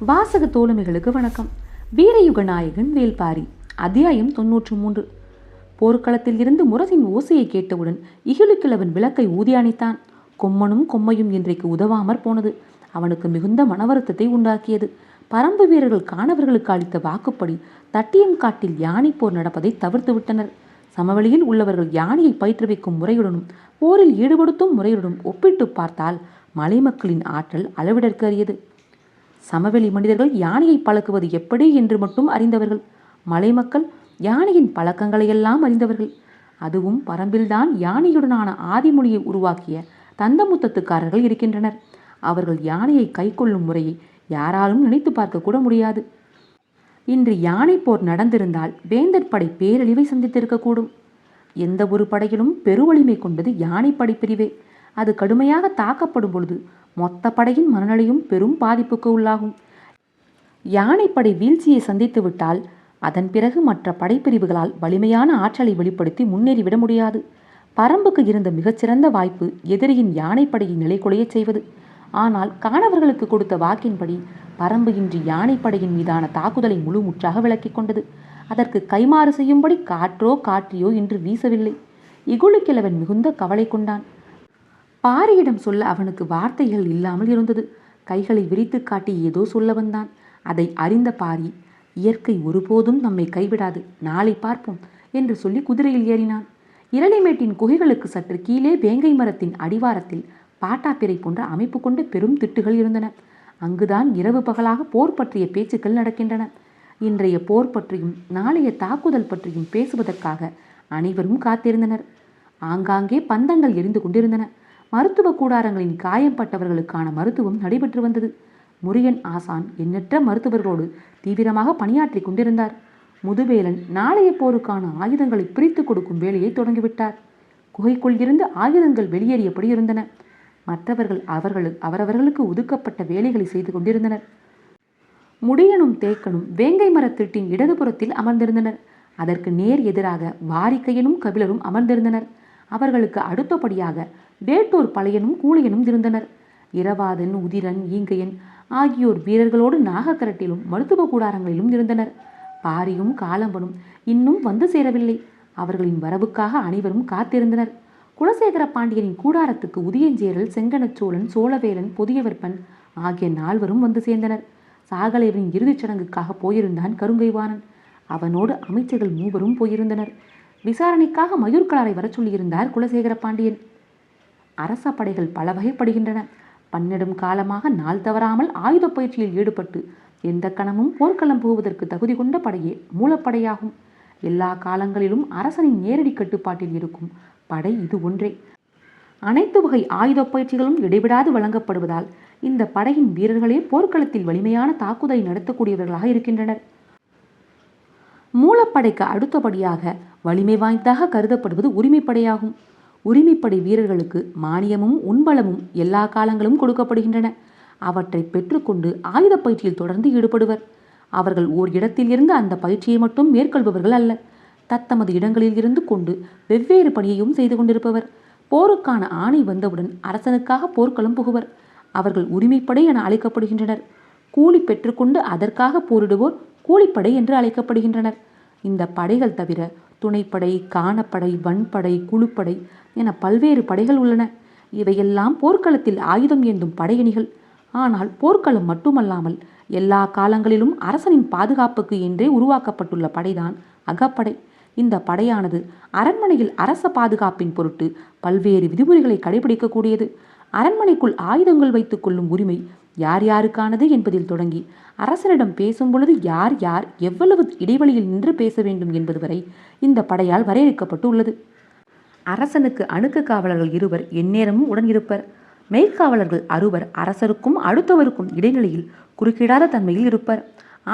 வாசக தோழமைகளுக்கு வணக்கம். வீரயுக நாயகன் வேல்பாரி. அத்தியாயம் 93. போர்க்களத்தில் இருந்து முரசின் ஓசையை கேட்டவுடன் இகிலுக்கிழவன் விளக்கை ஊதி அணைத்தான். கொம்மனும் கொம்மையும் இன்றைக்கு உதவாமற் போனது அவனுக்கு மிகுந்த மனவருத்தத்தை உண்டாக்கியது. பரம்பு வீரர்கள் காணவர்களுக்கு அளித்த வாக்குப்படி தட்டியங்காட்டில் யானை போர் நடப்பதை தவிர்த்து விட்டனர். சமவெளியில் உள்ளவர்கள் யானையை பயிற்றுவிக்கும் முறையுடனும் போரில் ஈடுபடுத்தும் முறையுடனும் ஒப்பிட்டு பார்த்தால் மலை மக்களின் ஆற்றல் அளவிடற்கரியது. சமவெளி மனிதர்கள் யானையை பழக்குவது எப்படி என்று மட்டும் அறிந்தவர்கள். மலை மக்கள் யானையின் பழக்கங்களையெல்லாம் அறிந்தவர்கள். அதுவும் பரம்பில்தான் யானையுடனான ஆதிமொழியை உருவாக்கிய தந்தமுத்தத்துக்காரர்கள் இருக்கின்றனர். அவர்கள் யானையை கை கொள்ளும் முறையை யாராலும் நினைத்து பார்க்க கூட முடியாது. இன்று யானை போர் நடந்திருந்தால் வேந்தர் படை பேரழிவை சந்தித்திருக்கக்கூடும். எந்த ஒரு படையிலும் பெருவலிமை கொண்டது யானை படைப்பிரிவே. அது கடுமையாக தாக்கப்படும் பொழுது மொத்த படையின் மனநிலையும் பெரும் பாதிப்புக்கு உள்ளாகும். யானைப்படை வீழ்ச்சியை சந்தித்து விட்டால் அதன் பிறகு மற்ற படைப்பிரிவுகளால் வலிமையான ஆற்றலை வெளிப்படுத்தி முன்னேறிவிட முடியாது. பரம்புக்கு இருந்த மிகச்சிறந்த வாய்ப்பு எதிரியின் யானைப்படையை நிலைகுலைய செய்வது. ஆனால் காணவர்களுக்கு கொடுத்த வாக்கின்படி பரம்பு இன்றி யானைப்படையின் மீதான தாக்குதலை முழு முற்றாக விளக்கி கொண்டது. அதற்கு கைமாறு செய்யும்படி காற்றோ காற்றியோ இன்று வீசவில்லை. இகுலுக்கிழவன் மிகுந்த கவலை கொண்டான். பாரியிடம் சொல்ல அவனுக்கு வார்த்தைகள் இல்லாமல் இருந்தது. கைகளை விரித்து காட்டி ஏதோ சொல்ல வந்தான். அதை அறிந்த பாரி, இயற்கை ஒருபோதும் நம்மை கைவிடாது, நாளை பார்ப்போம் என்று சொல்லி குதிரையில் ஏறினான். இரளிமேட்டின் குகைகளுக்கு சற்று கீழே வேங்கை மரத்தின் அடிவாரத்தில் பாட்டாப்பிரை போன்ற அமைப்பு கொண்ட பெரும் திட்டுகள் இருந்தன. அங்குதான் இரவு பகலாக போர் பற்றிய பேச்சுக்கள் நடக்கின்றன. இன்றைய போர் பற்றியும் நாளைய தாக்குதல் பற்றியும் பேசுவதற்காக அனைவரும் காத்திருந்தனர். ஆங்காங்கே பந்தங்கள் எரிந்து கொண்டிருந்தன. மருத்துவ கூடாரங்களின் காயம்பட்டவர்களுக்கான மருத்துவம் நடைபெற்று வந்தது. முருகன் ஆசான் எண்ணற்ற மருத்துவர்களோடு தீவிரமாக பணியாற்றி கொண்டிருந்தார். முதுவேலன் நாளைய போருக்கான ஆயுதங்களை பிரித்து கொடுக்கும் வேலையை தொடங்கிவிட்டார். குகைக்குள் இருந்து ஆயுதங்கள் வெளியேறியபடி இருந்தன. மற்றவர்கள் அவரவர்களுக்கு ஒதுக்கப்பட்ட வேலைகளை செய்து கொண்டிருந்தனர். முடியனும் தேக்கனும் வேங்கை மரத்திட்டின் இடதுபுறத்தில் அமர்ந்திருந்தனர். அதற்கு நேர் எதிராக வாரிக்கையனும் கபிலரும் அமர்ந்திருந்தனர். அவர்களுக்கு அடுத்தபடியாக வேட்டூர் பழையனும் கூலியனும் இருந்தனர். இரவாதன், உதிரன், ஈங்கையன் ஆகியோர் வீரர்களோடு நாகக்கரட்டிலும் மருத்துவ கூடாரங்களிலும் இருந்தனர். பாரியும் காலம்பனும் இன்னும் வந்து சேரவில்லை. அவர்களின் வரவுக்காக அனைவரும் காத்திருந்தனர். குலசேகர பாண்டியனின் கூடாரத்துக்கு உதியஞ்சேரல், செங்கனச்சோழன், சோழவேலன், புதியவர்பன் ஆகிய 4 வந்து சேர்ந்தனர். சாகலைவனின் இறுதிச் சடங்குக்காக போயிருந்தான் கருங்கைவாணன். அவனோடு அமைச்சர்கள் 3 போயிருந்தனர். விசாரணைக்காக மயூர்கலாரை வர சொல்லியிருந்தார் குலசேகர பாண்டியன். அரச படைகள் பல வகைப்படுகின்றன. பன்னெடும் காலமாக நாள் தவறாமல் ஆயுத பயிற்சியில் ஈடுபட்டு எந்த கணமும் போர்க்களம் போவதற்கு தகுதி கொண்ட படையே மூலப்படையாகும். எல்லா காலங்களிலும் அரசனின் நேரடி கட்டுப்பாட்டில் இருக்கும் படை இது ஒன்றே. அனைத்து வகை ஆயுத பயிற்சிகளும் இடைவிடாது வழங்கப்படுவதால் இந்த படையின் வீரர்களே போர்க்களத்தில் வலிமையான தாக்குதலை நடத்தக்கூடியவர்களாக இருக்கின்றனர். மூலப்படைக்கு அடுத்தபடியாக வலிமை வாய்ந்ததாக கருதப்படுவது உரிமைப்படையாகும். உரிமைப்படை வீரர்களுக்கு மானியமும் உண்பலமும் எல்லா காலங்களும் கொடுக்கப்படுகின்றன. அவற்றை பெற்றுக்கொண்டு ஆயுத பயிற்சியில் தொடர்ந்து ஈடுபடுவர். அவர்கள் ஓர் இடத்தில் இருந்து அந்த பயிற்சியை மட்டும் மேற்கொள்பவர்கள் அல்ல. தத்தமது இடங்களில் இருந்து கொண்டு வெவ்வேறு பணியையும் செய்து கொண்டிருப்பவர். போருக்கான ஆணை வந்தவுடன் அரசனுக்காக போர்க்களம் புகுவர். அவர்கள் உரிமைப்படை என அழைக்கப்படுகின்றனர். கூலி பெற்றுக்கொண்டு அதற்காக போரிடுவோர் கூலிப்படை என்று அழைக்கப்படுகின்றனர். இந்த படைகள் தவிர துணைப்படை, காணப்படை, வன்படை, குழுப்படை என பல்வேறு படைகள் உள்ளன. இவையெல்லாம் போர்க்களத்தில் ஆயுதம் ஏந்தும் படையணிகள். ஆனால் போர்க்களம் மட்டுமல்லாமல் எல்லா காலங்களிலும் அரசனின் பாதுகாப்புக்கு என்றே உருவாக்கப்பட்டுள்ள படைதான் அகப்படை. இந்த படையானது அரண்மனையில் அரச பாதுகாப்பின் பொருட்டு பல்வேறு விதிமுறைகளை கடைபிடிக்கக்கூடியது. அரண்மனைக்குள் ஆயுதங்கள் வைத்துக் கொள்ளும் உரிமை யார் யாருக்கானது என்பதில் தொடங்கி அரசனிடம் பேசும் பொழுது யார் யார் எவ்வளவு இடைவெளியில் நின்று பேச வேண்டும் என்பது வரை இந்த படையால் வரையறுக்கப்பட்டு உள்ளது. அரசனுக்கு அணுக்க காவலர்கள் 2 எந்நேரமும் உடன் இருப்பர். மெய்க்காவலர்கள் 6 அரசருக்கும் அடுத்தவருக்கும் இடைநிலையில் குறுக்கிடாத தன்மையில் இருப்பர்.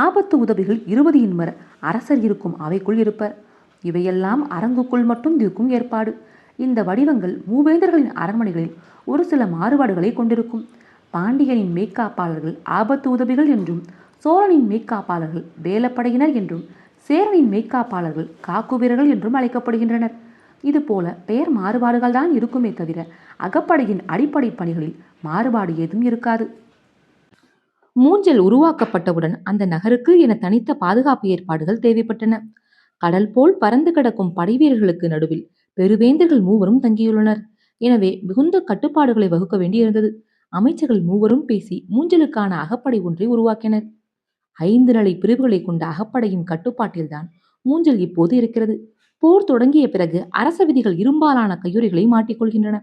ஆபத்து உதவிகள் 20 என்பர் அரசர் இருக்கும் அவைக்குள் இருப்பர். இவையெல்லாம் அரங்குக்குள் மட்டும் இருக்கும் ஏற்பாடு. இந்த வடிவங்கள் மூவேந்தர்களின் அரண்மனைகளில் ஒரு சில மாறுபாடுகளை கொண்டிருக்கும். பாண்டியனின் மெய்க்காப்பாளர்கள் ஆபத்து உதவிகள் என்றும், சோழனின் மெய்க்காப்பாளர்கள் வேலப்படையினர் என்றும், சேரனின் மெய்க்காப்பாளர்கள் காக்கு வீரர்கள் என்றும் அழைக்கப்படுகின்றனர். இதுபோல பெயர் மாறுபாடுகள் தான் இருக்குமே தவிர அகப்படையின் அடிப்படை பணிகளில் மாறுபாடு ஏதும் இருக்காது. மூஞ்சல் உருவாக்கப்பட்டவுடன் அந்த நகருக்கு என தனித்த பாதுகாப்பு ஏற்பாடுகள் தேவைப்பட்டன. கடல் போல் பறந்து கிடக்கும் படைவீரர்களுக்கு நடுவில் பெருவேந்தர்கள் மூவரும் தங்கியுள்ளனர். எனவே மிகுந்த கட்டுப்பாடுகளை வகுக்க வேண்டியிருந்தது. அமைச்சர்கள் மூவரும் பேசி மூஞ்சலுக்கான அகப்படை ஒன்றை உருவாக்கினர். 5 நிலை பிரிவுகளை கொண்ட அகப்படையின் கட்டுப்பாட்டில்தான் மூஞ்சல் இப்போது இருக்கிறது. போர் தொடங்கிய பிறகு அரச விதிகள் இரும்பாலான கையுறைகளை மாட்டிக்கொள்கின்றன.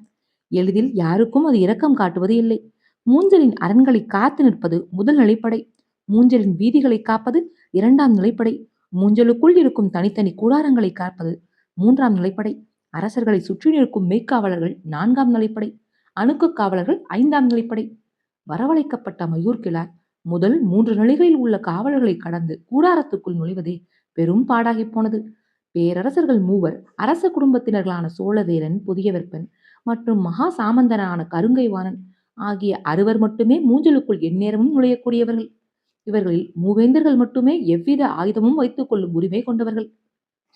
எளிதில் யாருக்கும் அது இரக்கம் காட்டுவது இல்லை. மூஞ்சலின் அரண்களை காத்து நிற்பது முதல் நிலைப்படை. மூஞ்சலின் வீதிகளை காப்பது 2ஆம் நிலைப்படை. மூஞ்சலுக்குள் இருக்கும் தனித்தனி கூடாரங்களை காப்பது 3ஆம் நிலைப்படை. அரசர்களை சுற்றி நிற்கும் மெய்க்காவலர்கள் 4ஆம் நிலைப்படை. அணுக்கு காவலர்கள் 5ஆம் நிலைப்படை. வரவழைக்கப்பட்ட மயூர்கிழார் முதல் 3 நிலைகளில் உள்ள காவலர்களை கடந்து கூடாரத்துக்குள் நுழைவதே பெரும் பாடாகி போனது. பேரரசர்கள் மூவர் அரச குடும்பத்தினர்களான சோழவேலன், புதியவர்ப்பன் மற்றும் மகா சாமந்தனான கருங்கைவாணன் ஆகிய 6 மட்டுமே மூஞ்சலுக்குள் எந்நேரமும் நுழையக்கூடியவர்கள். இவர்களில் மூவேந்தர்கள் மட்டுமே எவ்வித ஆயுதமும் வைத்துக் கொள்ளும் உரிமை கொண்டவர்கள்.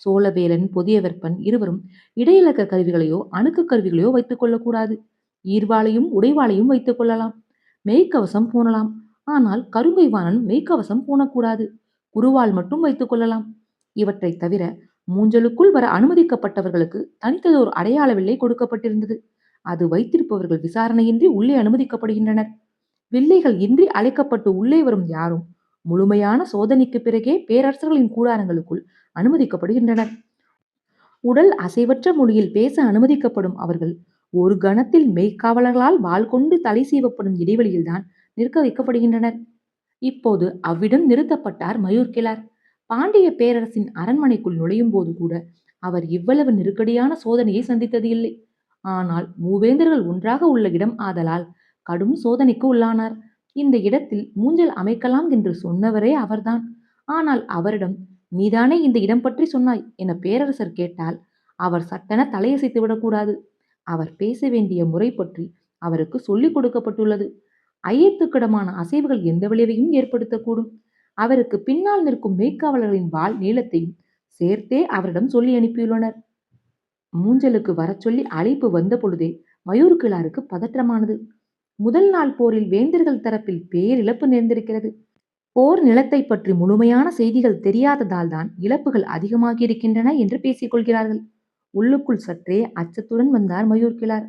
சோழவேலன், புதியவர்ப்பன் இருவரும் இடையிலக்க கருவிகளையோ அணுக்கு கருவிகளையோ வைத்துக் கொள்ளக்கூடாது. ஈர்வாளையும் உடைவாளையும் வைத்துக் கொள்ளலாம். மெய்க்கவசம் பூணலாம். ஆனால் கருங்கைவாணன் மெய்க்கவசம் பூணக்கூடாது. குருவாள் மட்டும் வைத்துக் கொள்ளலாம். இவற்றை தவிர மூஞ்சலுக்குள் வர அனுமதிக்கப்பட்டவர்களுக்கு தனித்ததோர் அடையாள வில்லை கொடுக்கப்பட்டிருந்தது. அது வைத்திருப்பவர்கள் விசாரணையின்றி உள்ளே அனுமதிக்கப்படுகின்றனர். வில்லைகள் இன்றி அழைக்கப்பட்டு உள்ளே வரும் யாரும் முழுமையான சோதனைக்கு பிறகே பேரரசர்களின் கூடாரங்களுக்குள் அனுமதிக்கப்படுகின்றனர். உடல் அசைவற்ற மொழியில் பேச அனுமதிக்கப்படும் அவர்கள் ஒரு கணத்தில் மெய்க்காவலர்களால் வாள் கொண்டு தலை சீவப்படும் இடைவெளியில்தான் நிற்க வைக்கப்படுகின்றனர். இப்போது அவ்விடம் நிறுத்தப்பட்டார் மயூர்கிழார். பாண்டிய பேரரசின் அரண்மனைக்குள் நுழையும் போது கூட அவர் இவ்வளவு நெருக்கடியான சோதனையை சந்தித்தது இல்லை. ஆனால் மூவேந்தர்கள் ஒன்றாக உள்ள இடம் ஆதலால் கடும் சோதனைக்கு உள்ளானார். இந்த இடத்தில் மூஞ்சல் அமைக்கலாம் என்று சொன்னவரே அவர்தான். ஆனால் அவரிடம் நீதானே இந்த இடம் பற்றி சொன்னாய் என பேரரசர் கேட்டால் அவர் சட்டென தலையசைத்து விடக்கூடாது. அவர் பேச வேண்டிய முறை பற்றி அவருக்கு சொல்லிக் கொடுக்கப்பட்டுள்ளது. ஐயத்துக்கிடமான அசைவுகள் எந்த விளைவையும் ஏற்படுத்தக்கூடும். அவருக்கு பின்னால் நிற்கும் மெய்க்காவலர்களின் வாள் நீளத்தையும் சேர்த்தே அவரிடம் சொல்லி அனுப்பியுள்ளனர். மூஞ்சலுக்கு வர சொல்லி அழைப்பு வந்த பொழுதே மயூர்கிழாருக்கு பதற்றமானது. முதல் நாள் போரில் வேந்தர்கள் தரப்பில் பேரிழப்பு நேர்ந்திருக்கிறது. போர் நிலத்தை பற்றி முழுமையான செய்திகள் தெரியாததால் தான் இழப்புகள் அதிகமாகி இருக்கின்றன என்று பேசிக் கொள்கிறார்கள். உள்ளுக்குள் சற்றே அச்சத்துடன் வந்தார் மயூர்கிழார்.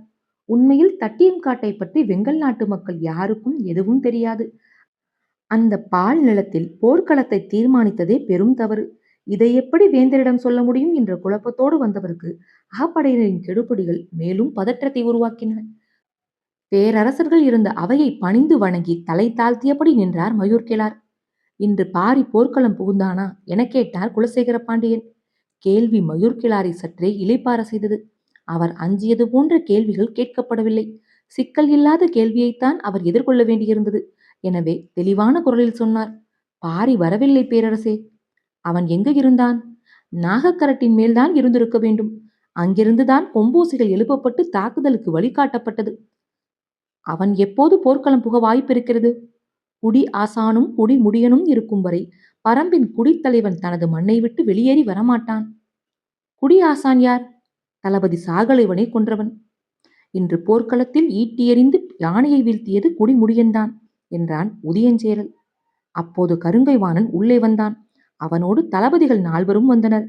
உண்மையில் தட்டியங்காட்டை பற்றி வெங்கல் நாட்டு மக்கள் யாருக்கும் எதுவும் தெரியாது. அந்த பால் நிலத்தில் போர்க்களத்தை தீர்மானித்ததே பெரும் தவறு. இதை எப்படி வேந்தரிடம் சொல்ல முடியும் என்ற குழப்பத்தோடு வந்தவருக்கு அகப்படையினரின் கெடுபிடிகள் மேலும் பதற்றத்தை உருவாக்கின. பேரரசர்கள் இருந்த அவையை பணிந்து வணங்கி தலை தாழ்த்தியபடி நின்றார் மயூர்கிழார். இன்று பாரி போர்க்களம் புகுந்தானா என கேட்டார் குலசேகர பாண்டியன். கேள்வி மயூர்கிழாரை சற்றே இளைப்பாற செய்தது. அவர் அஞ்சியது போன்ற கேள்விகள் கேட்கப்படவில்லை. சிக்கல் இல்லாத கேள்வியைத்தான் அவர் எதிர்கொள்ள வேண்டியிருந்தது. எனவே தெளிவான குரலில் சொன்னார், பாரி வரவில்லை பேரரசே. அவன் எங்கு இருந்தான்? நாகக்கரட்டின் மேல்தான் இருந்திருக்க வேண்டும். அங்கிருந்துதான் கொம்போசிகள் எழுப்பப்பட்டு தாக்குதலுக்கு வழிகாட்டப்பட்டது. அவன் எப்போது போர்க்களம் புக வாய்ப்பிருக்கிறது? குடி ஆசானும் குடி முடியனும் இருக்கும் வரை பரம்பின் குடித்தலைவன் தனது மண்ணை விட்டு வெளியேறி வரமாட்டான். குடி ஆசான் யார்? தளபதி சாகலைவனை கொன்றவன். இன்று போர்க்களத்தில் ஈட்டி எறிந்து யானையை வீழ்த்தியது குடிமுடியன்தான் என்றான் உதியஞ்சேரல். அப்போது கருங்கைவாணன் உள்ளே வந்தான். அவனோடு தளபதிகள் 4 வந்தனர்.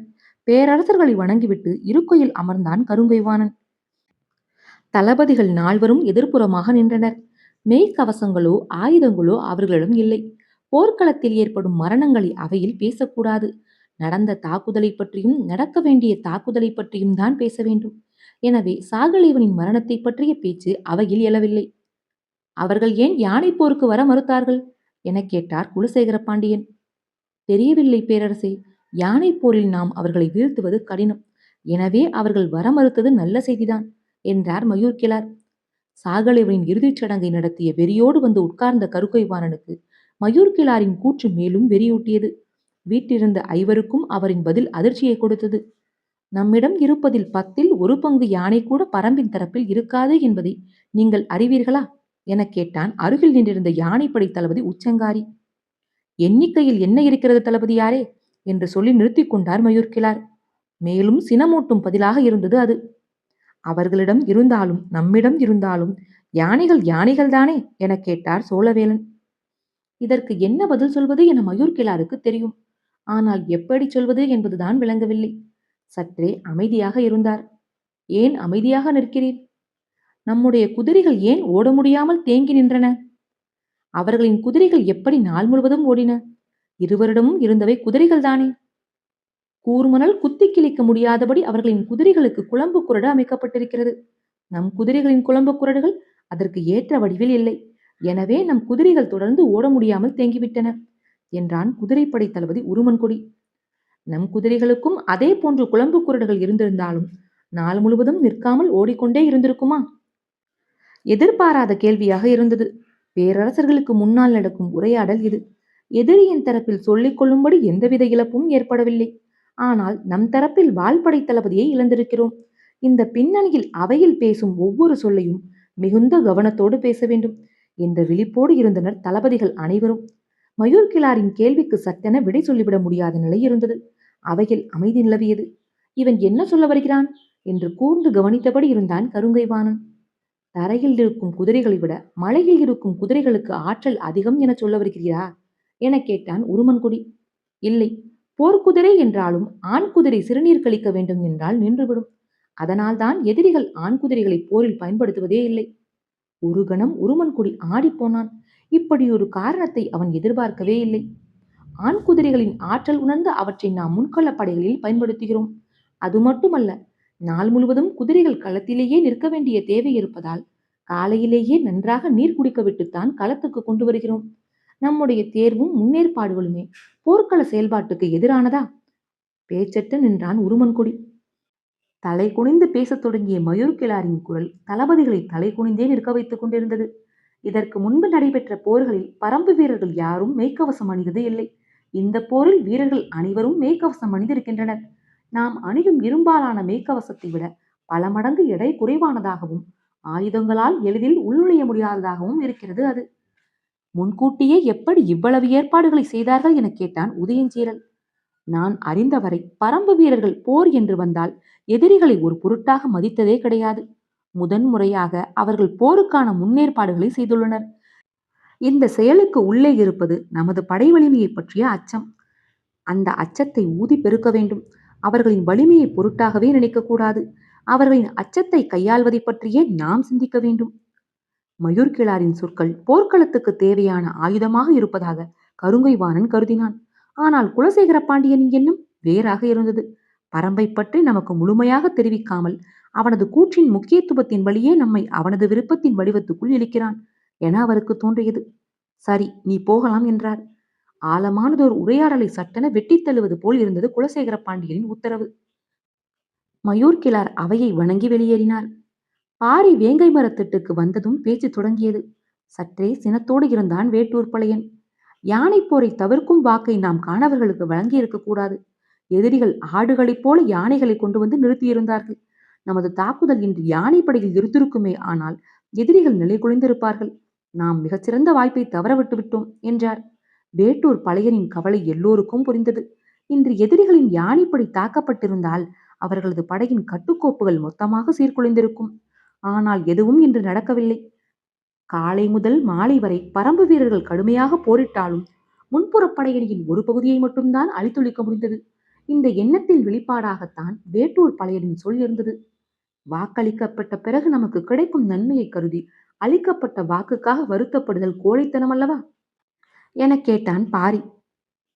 பேரரசர்களை வணங்கிவிட்டு இருக்கையில் அமர்ந்தான் கருங்கைவாணன். தளபதிகள் 4 எதிர்ப்புறமாக நின்றனர். மெய்க்கவசங்களோ ஆயுதங்களோ அவர்களிடம் இல்லை. போர்க்களத்தில் ஏற்படும் மரணங்களை அவையில் பேசக்கூடாது. நடந்த தாக்குதலை பற்றியும் நடக்க வேண்டிய தாக்குதலை பற்றியும் தான் பேச வேண்டும். எனவே சாகலைவனின் மரணத்தை பற்றிய பேச்சு அவையில் எழவில்லை. அவர்கள் ஏன் யானை போருக்கு வர மறுத்தார்கள் என கேட்டார் குலசேகர பாண்டியன். தெரியவில்லை பேரரசே. யானை போரில் நாம் அவர்களை வீழ்த்துவது கடினம். எனவே அவர்கள் வர மறுத்தது நல்ல செய்திதான் என்றார் மயூர்கிழார். சாகலைவனின் இறுதிச் சடங்கை நடத்திய வெறியோடு வந்து உட்கார்ந்த கருங்கைவாணனுக்கு மயூர்கிழாரின் கூற்று மேலும் வெறியூட்டியது. வீட்டிருந்த 5 அவரின் பதில் அதிர்ச்சியை கொடுத்தது. நம்மிடம் இருப்பதில் 10ல் 1 பங்கு யானை கூட பரம்பின் தரப்பில் இருக்காது என்பதை நீங்கள் அறிவீர்களா என கேட்டான் அருகில் நின்றிருந்த யானைப்படை தளபதி உச்சங்காரி. எண்ணிக்கையில் என்ன இருக்கிறது தளபதியாரே என்று சொல்லி நிறுத்தி கொண்டார் மயூர்கிழார். மேலும் சினமூட்டும் பதிலாக இருந்தது அது. அவர்களிடம் இருந்தாலும் நம்மிடம் இருந்தாலும் யானைகள் யானைகள் தானே என கேட்டார் சோழவேலன். இதற்கு என்ன பதில் சொல்வது என மயூர்கிழாருக்கு தெரியும். ஆனால் எப்படி சொல்வது என்பதுதான் விளங்கவில்லை. சற்றே அமைதியாக இருந்தார். ஏன் அமைதியாக நிற்கிறீர்? நம்முடைய குதிரைகள் ஏன் ஓட முடியாமல் தேங்கி நின்றன? அவர்களின் குதிரைகள் எப்படி நாள் முழுவதும் ஓடின? இருவரிடமும் இருந்தவை குதிரைகள் தானே. கூர்மணல் குத்தி கிழிக்க முடியாதபடி அவர்களின் குதிரைகளுக்கு குளம்பு குரடு அமைக்கப்பட்டிருக்கிறது. நம் குதிரைகளின் குளம்பு குரடுகள் அதற்கு ஏற்ற வடிவில் இல்லை. எனவே நம் குதிரைகள் தொடர்ந்து ஓட முடியாமல் தேங்கிவிட்டன என்றான் குதிரைப்படை தளபதி உருமன்கொடி. நம் குதிரைகளுக்கும் அதே போன்று குளம்பு குரடுகள் இருந்திருந்தாலும் நாள் முழுவதும் நிற்காமல் ஓடிக்கொண்டே இருந்திருக்குமா? எதிர்பாராத கேள்வியாக இருந்தது. பேரரசர்களுக்கு முன்னால் நடக்கும் உரையாடல் இது. எதிரியின் தரப்பில் சொல்லிக் கொள்ளும்படி எந்தவித இழப்பும் ஏற்படவில்லை. ஆனால் நம் தரப்பில் வாள்படை தளபதியை இழந்திருக்கிறோம். இந்த பின்னணியில் அவையில் பேசும் ஒவ்வொரு சொல்லையும் மிகுந்த கவனத்தோடு பேச வேண்டும் என்ற விழிப்போடு இருந்தனர் தளபதிகள் அனைவரும். மயூர்கிழாரின் கேள்விக்கு சட்டென விடை சொல்லிவிட முடியாத நிலை இருந்தது. அவையில் அமைதி நிலவியது. இவன் என்ன சொல்ல வருகிறான் என்று கூர்ந்து கவனித்தபடி இருந்தான் கருங்கைவாணன். தரையில் இருக்கும் குதிரைகளை விட மலையில் இருக்கும் குதிரைகளுக்கு ஆற்றல் அதிகம் என சொல்ல வருகிறீரா என கேட்டான் உருமன்குடி. இல்லை, போர்க்குதிரை என்றாலும் ஆண் குதிரை சிறுநீர் கழிக்க வேண்டும் என்றால் நின்றுவிடும். அதனால்தான் எதிரிகள் ஆண் குதிரைகளை போரில் பயன்படுத்துவதே இல்லை. ஒரு கணம் உருமன்குடி ஆடிப்போனான். இப்படி ஒரு காரணத்தை அவன் எதிர்பார்க்கவே இல்லை. ஆண் குதிரைகளின் ஆற்றல் உணர்ந்து அவற்றை நாம் முன்கள படைகளில் பயன்படுத்துகிறோம். அது மட்டுமல்ல, நாள் முழுவதும் குதிரைகள் களத்திலேயே நிற்க வேண்டிய தேவை இருப்பதால் காலையிலேயே நன்றாக நீர் குடிக்க விட்டுத்தான் களத்துக்கு கொண்டு வருகிறோம். நம்முடைய தேர்வும் முன்னேற்பாடுகளுமே போர்க்கள செயல்பாட்டுக்கு எதிரானதா? பேச்சற்று நின்றான் உருமன்கொடி. தலை குனிந்து பேசத் தொடங்கிய மயூர்கிழாரின் குரல் தளபதிகளை தலை குனிந்தே நிற்க வைத்துக் கொண்டிருந்தது. இதற்கு முன்பு நடைபெற்ற போர்களில் பரம்பு வீரர்கள் யாரும் மெய்க்கவசம் அணிந்தது இல்லை. இந்த போரில் வீரர்கள் அனைவரும் மெய்க்கவசம் அணிந்திருக்கின்றனர். நாம் அணியும் இரும்பாலான மெய்க்கவசத்தை விட பல மடங்கு எடை குறைவானதாகவும் ஆயுதங்களால் எளிதில் உள்நுழைய முடியாததாகவும் இருக்கிறது அது. முன்கூட்டியே எப்படி இவ்வளவு ஏற்பாடுகளை செய்தார்கள் என கேட்டான் உதயஞ்சீரல். நான் அறிந்தவரை பரம்பு வீரர்கள் போர் என்று வந்தால் எதிரிகளை ஒரு பொருட்டாக மதித்ததே கிடையாது. முதன்முறையாக அவர்கள் போருக்கான முன்னேற்பாடுகளை செய்துள்ளனர். இந்த செயலுக்கு உள்ளே இருப்பது நமது படை வலிமையை பற்றிய அச்சம். அந்த அச்சத்தை ஊதி பெருக்க வேண்டும். அவர்களின் வலிமையை பொருட்டாகவே நினைக்கக்கூடாது. அவர்களின் அச்சத்தை கையாள்வதை பற்றியே நாம் சிந்திக்க வேண்டும். மயூர்கிழாரின் சொற்கள் போர்க்களத்துக்கு தேவையான ஆயுதமாக இருப்பதாக கருங்கைவாணன் கருதினான். ஆனால் குலசேகர பாண்டியனின் எண்ணம் வேறாக இருந்தது. பரம்பை பற்றி நமக்கு முழுமையாக தெரிவிக்காமல் அவனது கூற்றின் முக்கியத்துவத்தின் வழியே நம்மை அவனது விருப்பத்தின் வடிவத்துக்குள் இழுக்கிறான் என அவருக்கு தோன்றியது. சரி, நீ போகலாம் என்றார். ஆழமானதோர் உரையாடலை சட்டென வெட்டித் தள்ளுவது போல் இருந்தது குலசேகர பாண்டியனின் உத்தரவு. மயூர்கிழார் அவையை வணங்கி வெளியேறினார். பாரி வேங்கை மரத்திட்டுக்கு வந்ததும் பேச்சு தொடங்கியது. சற்றே சினத்தோடு இருந்தான் வேட்டூர் பழையன். யானை போரை தவிர்க்கும் வாக்கை நாம் காணவர்களுக்கு வழங்கி இருக்கக்கூடாது. எதிரிகள் ஆடுகளைப் போல யானைகளை கொண்டு வந்து நிறுத்தியிருந்தார்கள். நமது தாக்குதல் இன்று யானைப்படையில் இருந்திருக்குமே, ஆனால் எதிரிகள் நிலை குலைந்திருப்பார்கள். நாம் மிகச்சிறந்த வாய்ப்பை தவற விட்டு விட்டோம் என்றார். வேட்டூர் பழையனின் கவலை எல்லோருக்கும் புரிந்தது. இன்று எதிரிகளின் யானைப்படை தாக்கப்பட்டிருந்தால் அவர்களது படையின் கட்டுக்கோப்புகள் மொத்தமாக சீர்குலைந்திருக்கும். ஆனால் எதுவும் இன்று நடக்கவில்லை. காலை முதல் மாலை வரை பரம்பு வீரர்கள் கடுமையாக போரிட்டாலும் முன்புறப் படையணியின் ஒரு பகுதியை மட்டும்தான் அழித்தொழிக்க முடிந்தது. இந்த எண்ணத்தின் வெளிப்பாடாகத்தான் வேட்டூர் பழையனின் சொல் இருந்தது. வாக்களிக்கப்பட்ட பிறகு நமக்கு கிடைக்கும் நன்மையை கருதி அளிக்கப்பட்ட வாக்குக்காக வருத்தப்படுதல் கோழைத்தனம் அல்லவா என கேட்டான் பாரி.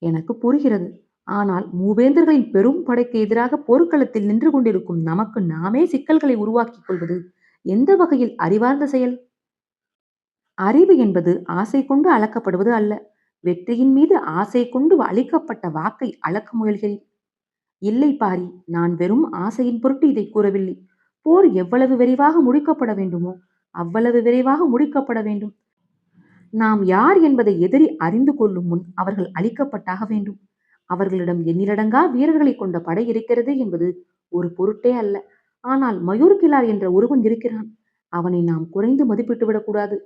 எனக்கு புரிகிறது. ஆனால் மூவேந்தர்களின் பெரும் படைக்கு எதிராக போர்க்களத்தில் நின்று கொண்டிருக்கும் நமக்கு நாமே சிக்கல்களை உருவாக்கிக் கொள்வது எந்த வகையில் அறிவார்ந்த செயல்? அறிவு என்பது ஆசை கொண்டு அளக்கப்படுவது அல்ல. வெற்றியின் மீது ஆசை கொண்டு அளிக்கப்பட்ட வாக்கை அளக்க முயல்கிறேன். இல்லை பாரி, நான் வெறும் ஆசையின் பொருட்டு இதை கூறவில்லை. போர் எவ்வளவு விரைவாக முடிக்கப்பட வேண்டுமோ அவ்வளவு விரைவாக முடிக்கப்பட வேண்டும். நாம் யார் என்பதை எதிரி அறிந்து கொள்ளும் முன் அவர்கள் அழிக்கப்பட்டாக வேண்டும். அவர்களிடம் எண்ணிலடங்கா வீரர்களை கொண்ட படை இருக்கிறது என்பது ஒரு பொருட்டே அல்ல. ஆனால் மயூர்கிழார் என்ற ஒருவன் இருக்கிறான். அவனை நாம் குறைந்து மதிப்பிட்டு விடக்கூடாது.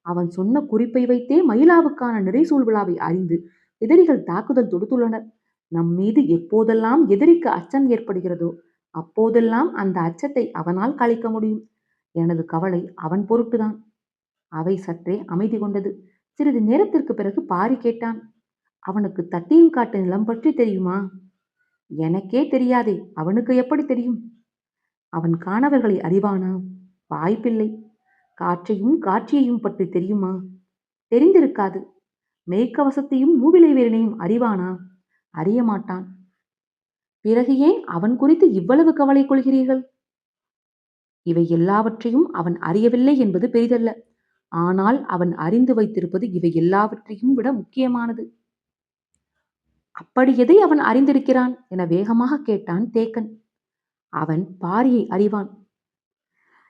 அவன் சொன்ன குறிப்பை வைத்தே மயிலாவுக்கான நிறைசூழ் விழாவை அறிந்து எதிரிகள் தாக்குதல் தொடுத்துள்ளனர். நம் மீது எப்போதெல்லாம் எதிரிக்கு அச்சம் ஏற்படுகிறதோ அப்போதெல்லாம் அந்த அச்சத்தை அவனால் கலைக்க முடியும். எனது கவலை அவன் பொருட்டுதான். அவை சற்றே அமைதி கொண்டது. சிறிது நேரத்திற்கு பிறகு பாரி கேட்டான். அவனுக்கு தட்டியும் காட்டு நிலம் பற்றி தெரியுமா? எனக்கே தெரியாதே, அவனுக்கு எப்படி தெரியும்? அவன் காணவர்களை அறிவானா? வாய்ப்பில்லை. காற்றையும் காட்சியையும் பற்றி தெரியுமா? தெரிந்திருக்காது. மெய்க்கவசத்தையும் மூவிலை வீரனையும் அறிவானா? அறிய மாட்டான். பிறகு ஏன் அவன் குறித்து இவ்வளவு கவலை கொள்கிறீர்கள்? இவை எல்லாவற்றையும் அவன் அறியவில்லை என்பது பெரிதல்ல. ஆனால் அவன் அறிந்து வைத்திருப்பது இவை எல்லாவற்றையும் விட முக்கியமானது. அப்படி எதை அவன் அறிந்திருக்கிறான் என வேகமாக கேட்டான் தேக்கன். அவன் பாரியை அறிவான்.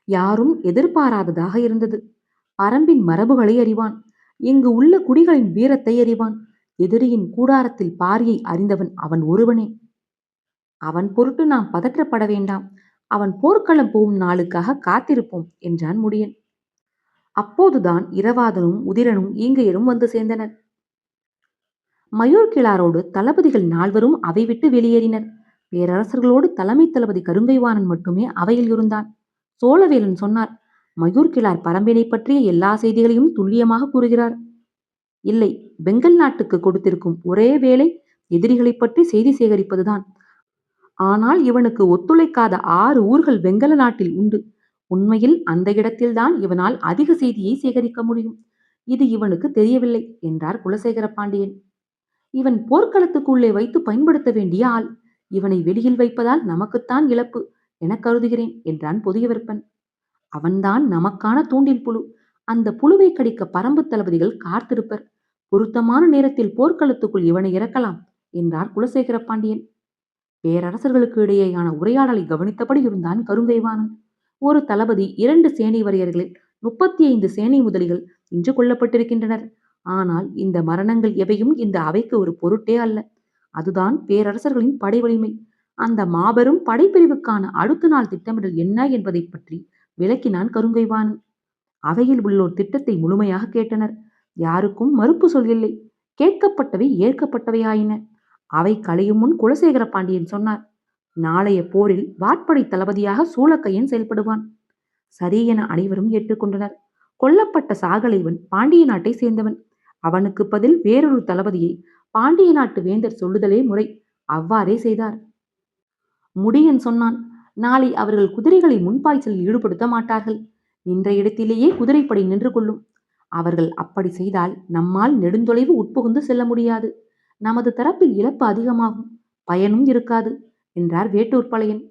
யாரும் எதிர்பாராததாக இருந்தது. பரம்பின் மரபுகளை அறிவான். இங்கு உள்ள குடிகளின் வீரத்தை அறிவான். எதிரியின் கூடாரத்தில் பாரியை அறிந்தவன் அவன் ஒருவனே. அவன் பொருட்டு நாம் பதற்றப்பட வேண்டாம். அவன் போர்க்களம் போகும் நாளுக்காக காத்திருப்போம் என்றான் முடியன். அப்போதுதான் இரவாதனும் உதிரனும் ஈங்கையரும் வந்து சேர்ந்தனர். மயூர் கிழாரோடு தளபதிகள் நால்வரும் அவை விட்டு வெளியேறினர். பேரரசர்களோடு தலைமை தளபதி கருங்கைவாணன் மட்டுமே அவையில் இருந்தான். சோழவேலன் சொன்னார், மயூர் கிழார் பரம்பினை பற்றிய எல்லா செய்திகளையும் துல்லியமாக கூறுகிறார். இல்லை, பெங்கல் நாட்டுக்கு கொடுத்திருக்கும் ஒரே வேலை எதிரிகளை பற்றி செய்தி சேகரிப்பதுதான். ஆனால் இவனுக்கு ஒத்துழைக்காத 6 ஊர்கள் வெங்கல நாட்டில் உண்டு. உண்மையில் அந்த இடத்தில்தான் இவனால் அதிக செய்தியை சேகரிக்க முடியும். இது இவனுக்கு தெரியவில்லை என்றார் குலசேகர பாண்டியன். இவன் போர்க்களத்துக்குள்ளே வைத்து பயன்படுத்த வேண்டிய ஆள். இவனை வெளியில் வைப்பதால் நமக்குத்தான் இழப்பு என கருதுகிறேன் என்றான் புதியவிற்பன். அவன்தான் நமக்கான தூண்டில் புழு. அந்த புழுவை கடிக்க பரம்பு தளபதிகள் காத்திருப்பர். பொருத்தமான நேரத்தில் போர்க்களத்துக்குள் இவனை இறக்கலாம் என்றார் குலசேகர பாண்டியன். பேரரசர்களுக்கு இடையேயான உரையாடலை கவனித்தபடி இருந்தான் கருங்கைவாணன். ஒரு தளபதி 2 சேனை வரையர்களில் 35 சேனை முதலிகள் இன்று கொல்லப்பட்டிருக்கின்றனர். ஆனால் இந்த மரணங்கள் எவையும் இந்த அவைக்கு ஒரு பொருட்டே அல்ல. அதுதான் பேரரசர்களின் படை வலிமை. அந்த மாபெரும் படைப்பிரிவுக்கான அடுத்த நாள் திட்டமிடல் என்ன என்பதை பற்றி விளக்கினான் கருங்கைவாணன். அவையில் உள்ளோர் திட்டத்தை முழுமையாக கேட்டனர். யாருக்கும் மறுப்பு சொல்லில்லை. கேட்கப்பட்டவை ஏற்கப்பட்டவையாயின. அவை களையும் முன் குலசேகர பாண்டியன் சொன்னார், நாளைய போரில் வாட்படை தளபதியாக சூளக்கையன் செயல்படுவான். சரி என அனைவரும் ஏற்றுக்கொண்டனர். கொல்லப்பட்ட சாகலைவன் பாண்டிய நாட்டை சேர்ந்தவன். அவனுக்கு பதில் வேறொரு தளபதியை பாண்டிய நாட்டு வேந்தர் சொல்லுதலே முறை. அவ்வாறே செய்தார். முடியன் சொன்னான், நாளை அவர்கள் குதிரைகளை முன்பாய்ச்சலில் ஈடுபடுத்த மாட்டார்கள். நின்ற இடத்திலேயே குதிரைப்படை நின்று கொள்ளும். அவர்கள் அப்படி செய்தால் நம்மால் நெடுந்தொலைவு உட்புகுந்து செல்ல முடியாது. நமது தரப்பில் இழப்பு அதிகமாகும், பயனும் இருக்காது என்றார் வேட்டூர்பாளையன்.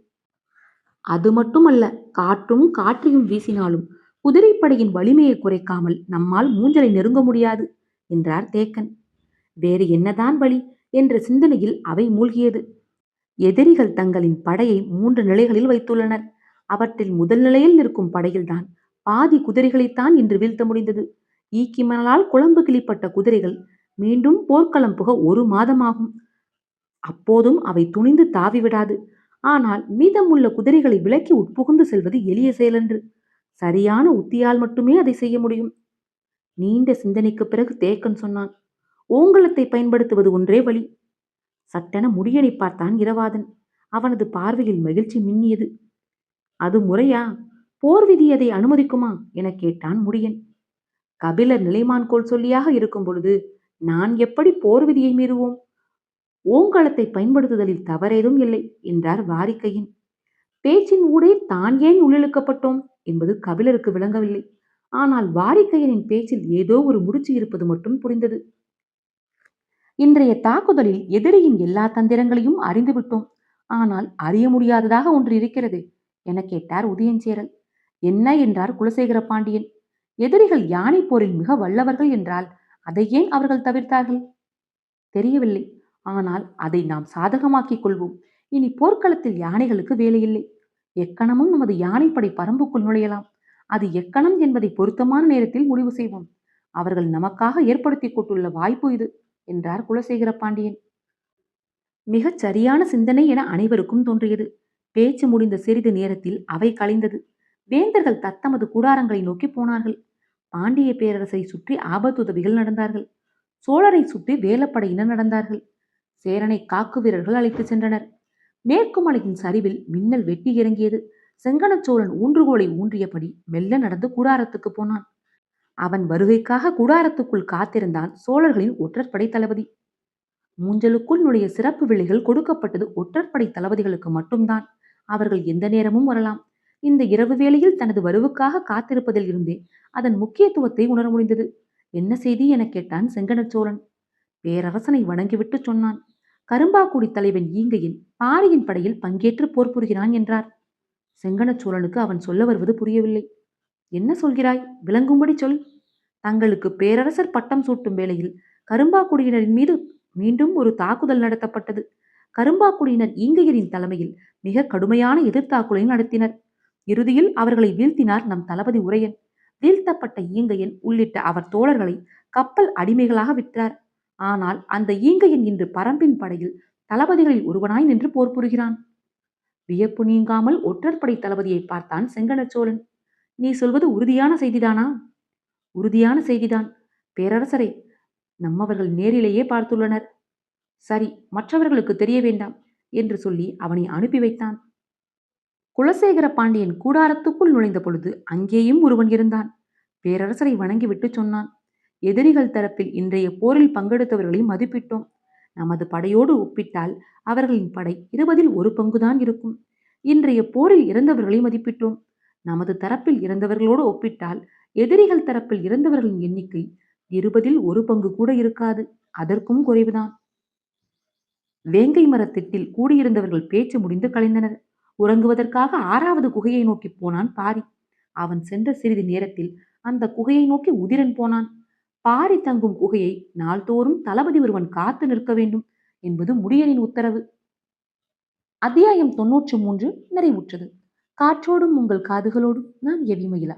அது மட்டுமல்ல, காற்றும் காற்றையும் வீசினாலும் குதிரைப்படையின் வலிமையை குறைக்காமல் நம்மால் மூஞ்சலை நெருங்க முடியாது என்றார் தேக்கன். வேறு என்னதான் வழி என்ற சிந்தனையில் அவை மூழ்கியது. எதிரிகள் தங்களின் படையை 3 நிலைகளில் வைத்துள்ளனர். அவற்றில் முதல் நிலையில் நிற்கும் படையில்தான் பாதி குதிரைகளைத்தான் இன்று வீழ்த்த முடிந்தது. ஈக்கி மணலால் குழம்பு கிளிப்பட்ட குதிரைகள் மீண்டும் போர்க்களம் புக 1 மாதமாகும். அப்போதும் அவை துணிந்து தாவிவிடாது. ஆனால் மீதமுள்ள குதிரைகளை விலக்கி உட்புகுந்து செல்வது எளிய செயலன்று. சரியான உத்தியால் மட்டுமே அதை செய்ய முடியும். நீண்ட சிந்தனைக்கு பிறகு தேக்கன் சொன்னான், ஓங்கலத்தை பயன்படுத்துவது ஒன்றே வழி. சட்டென முடியனை பார்த்தான் இரவாதன். அவனது பார்வையில் மகிழ்ச்சி மின்னியது. அது முறையா? போர் விதி அதை அனுமதிக்குமா என கேட்டான் முடியன். கபிலர் நிலைமான்கோள் சொல்லியாக இருக்கும் பொழுது நான் எப்படி போர் விதியை மீறுவோம்? ஓங்கலத்தை பயன்படுத்துதலில் தவறேதும் இல்லை என்றார் வாரிக்கையன். பேச்சின் ஊடே தான் ஏன் உள்ளிழுக்கப்பட்டோம் என்பது கபிலருக்கு விளங்கவில்லை. ஆனால் வாரிக்கையனின் பேச்சில் ஏதோ ஒரு முடிச்சு இருப்பது மட்டும் புரிந்தது. இன்றைய தாக்குதலில் எதிரியின் எல்லா தந்திரங்களையும் அறிந்துவிட்டோம். ஆனால் அறிய முடியாததாக ஒன்று இருக்கிறது என கேட்டார் உதயஞ்சேரல். என்ன என்றார் குலசேகர பாண்டியன். எதிரிகள் யானை போரில் மிக வல்லவர்கள் என்றால் அதை ஏன் அவர்கள் தவிர்த்தார்கள்? தெரியவில்லை. ஆனால் அதை நாம் சாதகமாக்கிக் கொள்வோம். இனி போர்க்களத்தில் யானைகளுக்கு வேலையில்லை. எக்கணமும் நமது யானைப்படை பரம்புக்குள் நுழையலாம். அது எக்கணம் என்பதை பொருத்தமான நேரத்தில் முடிவு செய்வோம். அவர்கள் நமக்காக ஏற்படுத்தி கொண்டுள்ள வாய்ப்பு இது என்றார் குலசேகர பாண்டியன். மிகச் சரியான சிந்தனை என அனைவருக்கும் தோன்றியது. பேச்சு முடிந்த சிறிது நேரத்தில் அவை கலைந்தது. வேந்தர்கள் தத்தமது கூடாரங்களை நோக்கி போனார்கள். பாண்டிய பேரரசை சுற்றி ஆபத்துதவிகள் நடந்தார்கள். சோழரை சுற்றி வேலப்படையினர் நடந்தார்கள். சேரனை காக்கு வீரர்கள் அழைத்து சென்றனர். மேற்கு மலையின் சரிவில் மின்னல் வெட்டி இறங்கியது. செங்கனச்சோழன் ஊன்றுகோலை ஊன்றியபடி மெல்ல நடந்து கூடாரத்துக்கு போனான். அவன் வருகைக்காக கூடாரத்துக்குள் காத்திருந்தான் சோழர்களின் ஒற்றற்படை தளபதி. மூஞ்சலுக்குள் நுழைய சிறப்பு விலைகள் கொடுக்கப்பட்டது ஒற்றற்படை தளபதிகளுக்கு மட்டும்தான். அவர்கள் எந்த நேரமும் வரலாம். இந்த இரவு வேளையில் தனது வருவுக்காக காத்திருப்பதில் இருந்தே அதன் முக்கியத்துவத்தை உணர முடிந்தது. என்ன செய்தி என கேட்டான் செங்கணச் சோழன். பேரரசனை வணங்கிவிட்டு சொன்னான். கரும்பாக்குடி தலைவன் ஈங்கையன் பாரியின் படையில் பங்கேற்று போர் புரிகிறான் என்றார். செங்கணச் சோழனுக்கு அவன் சொல்ல வருவது புரியவில்லை. என்ன சொல்கிறாய்? விளங்கும்படி சொல். தங்களுக்கு பேரரசர் பட்டம் சூட்டும் வேளையில் கரும்பாக்குடியினரின் மீது மீண்டும் ஒரு தாக்குதல் நடத்தப்பட்டது. கரும்பாக்குடியினர் ஈங்கையரின் தலைமையில் மிக கடுமையான எதிர்த்தாக்குதலை நடத்தினர். இறுதியில் அவர்களை வீழ்த்தினார் நம் தளபதி உரையன். வீழ்த்தப்பட்ட ஈங்கையன் உள்ளிட்ட அவர் தோழர்களை கப்பல் அடிமைகளாக விற்றார். ஆனால் அந்த ஈங்கையன் இன்று பரம்பின் படையில் தளபதிகளில் ஒருவனாய் நின்று போர் புரிகிறான். வியப்பு நீங்காமல் ஒற்றற்படை தளபதியை பார்த்தான் செங்கணச் சோழன். நீ சொல்வது உறுதியான செய்திதானா? உறுதியான செய்திதான் பேரரசரை. நம்மவர்கள் நேரிலேயே பார்த்துள்ளனர். சரி, மற்றவர்களுக்கு தெரிய வேண்டாம் என்று சொல்லி அவனை அனுப்பி வைத்தான். குலசேகர பாண்டியன் கூடாரத்துக்குள் நுழைந்த பொழுது அங்கேயும் ஒருவன் இருந்தான். பேரரசரை வணங்கிவிட்டு சொன்னான். எதிரிகள் தரப்பில் இன்றைய போரில் பங்கெடுத்தவர்களை மதிப்பிட்டோம். நமது படையோடு ஒப்பிட்டால் அவர்களின் படை 20இல் 1 பங்குதான் இருக்கும். இன்றைய போரில் இறந்தவர்களை மதிப்பிட்டோம். நமது தரப்பில் இறந்தவர்களோடு ஒப்பிட்டால் எதிரிகள் தரப்பில் இறந்தவர்களின் எண்ணிக்கை 20இல் 1 பங்கு கூட இருக்காது. அதற்கும் குறைவுதான். வேங்கை மரத்திட்டில் கூடியிருந்தவர்கள் பேச்சு முடிந்து கலைந்தனர். உறங்குவதற்காக 6வது குகையை நோக்கி போனான் பாரி. அவன் சென்ற சிறிது நேரத்தில் அந்த குகையை நோக்கி உதிரன் போனான். பாரி தங்கும் குகையை நாள்தோறும் தளபதி ஒருவன் காத்து நிற்க வேண்டும் என்பது முடியனின் உத்தரவு. அத்தியாயம் 93 நிறைவுற்றது. காற்றோடும் உங்கள் காதுகளோடும் நான் எவிமயிலா.